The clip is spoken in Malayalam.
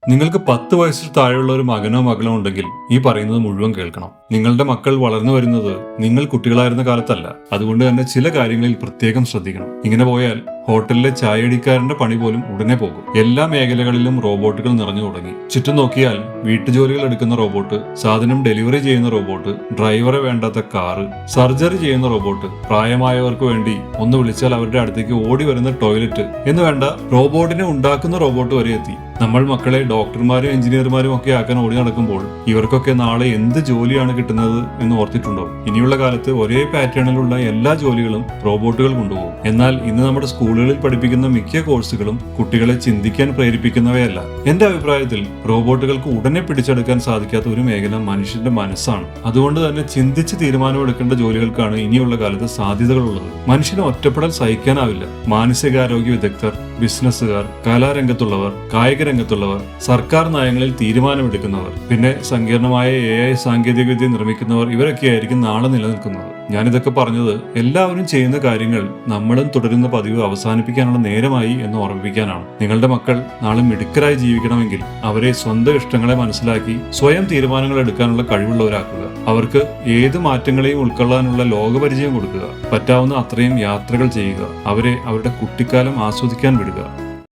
നിങ്ങൾക്ക് 10 വയസ്സിൽ താഴെയുള്ള ഒരു മകനോ മകളോ ഉണ്ടെങ്കിൽ ഈ പറയുന്നത് മുഴുവൻ കേൾക്കണം. നിങ്ങളുടെ മക്കൾ വളർന്നു വരുന്നത് നിങ്ങൾ കുട്ടികളായിരുന്ന കാലത്തല്ല. അതുകൊണ്ട് തന്നെ ചില കാര്യങ്ങളിൽ പ്രത്യേകം ശ്രദ്ധിക്കണം. ഇങ്ങനെ പോയാൽ ഹോട്ടലിലെ ചായയടിക്കാരന്റെ പണി പോലും ഉടനെ പോകും. എല്ലാ മേഖലകളിലും റോബോട്ടുകൾ നിറഞ്ഞു തുടങ്ങി. ചുറ്റും നോക്കിയാൽ വീട്ടുജോലികൾ എടുക്കുന്ന റോബോട്ട്, സാധനം ഡെലിവറി ചെയ്യുന്ന റോബോട്ട്, ഡ്രൈവറെ വേണ്ടാത്ത കാറ്, സർജറി ചെയ്യുന്ന റോബോട്ട്, പ്രായമായവർക്ക് വേണ്ടി ഒന്ന് വിളിച്ചാൽ അവരുടെ അടുത്തേക്ക് ഓടി വരുന്ന ടോയ്ലറ്റ് എന്ന് വേണ്ട റോബോട്ടിനെ ഉണ്ടാക്കുന്ന റോബോട്ട് വരെ എത്തി. നമ്മൾ മക്കളെ ഡോക്ടർമാരും എഞ്ചിനീയർമാരും ഒക്കെ ആക്കാൻ ഓടി നടക്കുമ്പോൾ ഇവർക്കൊക്കെ നാളെ എന്ത് ജോലിയാണ് കിട്ടുന്നത് എന്ന് ഓർത്തിട്ടുണ്ടോ? ഇനിയുള്ള കാലത്ത് ഒരേ പാറ്റേണിലുള്ള എല്ലാ ജോലികളും റോബോട്ടുകൾ കൊണ്ടുപോകും. എന്നാൽ ഇന്ന് നമ്മുടെ സ്കൂളുകളിൽ പഠിപ്പിക്കുന്ന മിക്ക കോഴ്സുകളും കുട്ടികളെ ചിന്തിക്കാൻ പ്രേരിപ്പിക്കുന്നവയല്ല. എന്റെ അഭിപ്രായത്തിൽ റോബോട്ടുകൾക്ക് ഉടനെ പിടിച്ചെടുക്കാൻ സാധിക്കാത്ത ഒരു മേഖല മനുഷ്യന്റെ മനസ്സാണ്. അതുകൊണ്ട് തന്നെ ചിന്തിച്ച് തീരുമാനമെടുക്കേണ്ട ജോലികൾക്കാണ് ഇനിയുള്ള കാലത്ത് സാധ്യതകളുള്ളത്. മനുഷ്യന് ഒറ്റപ്പെടൽ സഹിക്കാനാവില്ല. മാനസികാരോഗ്യ വിദഗ്ധർ, ബിസിനസ്സുകാർ, കലാരംഗത്തുള്ളവർ, കായിക രംഗത്തുള്ളവർ, സർക്കാർ നയങ്ങളിൽ തീരുമാനമെടുക്കുന്നവർ, പിന്നെ സങ്കീർണമായ AI സാങ്കേതികവിദ്യ നിർമ്മിക്കുന്നവർ, ഇവരൊക്കെയായിരിക്കും നാളെ നിലനിൽക്കുന്നത്. ഞാനിതൊക്കെ പറഞ്ഞത് എല്ലാവരും ചെയ്യുന്ന കാര്യങ്ങൾ നമ്മളും തുടരുന്ന പതിവ് അവസാനിപ്പിക്കാനുള്ള നേരമായി എന്ന് ഓർമ്മിപ്പിക്കാനാണ്. നിങ്ങളുടെ മക്കൾ നാളെ മിടുക്കരായി ജീവിക്കണമെങ്കിൽ അവരെ സ്വന്തം ഇഷ്ടങ്ങളെ മനസ്സിലാക്കി സ്വയം തീരുമാനങ്ങൾ എടുക്കാനുള്ള കഴിവുള്ളവരാക്കുക. അവർക്ക് ഏത് മാറ്റങ്ങളെയും ഉൾക്കൊള്ളാനുള്ള ലോകപരിചയം കൊടുക്കുക. പറ്റാവുന്ന അത്രയും യാത്രകൾ ചെയ്യുക. അവരെ അവരുടെ കുട്ടിക്കാലം ആസ്വദിക്കാൻ വിടുക.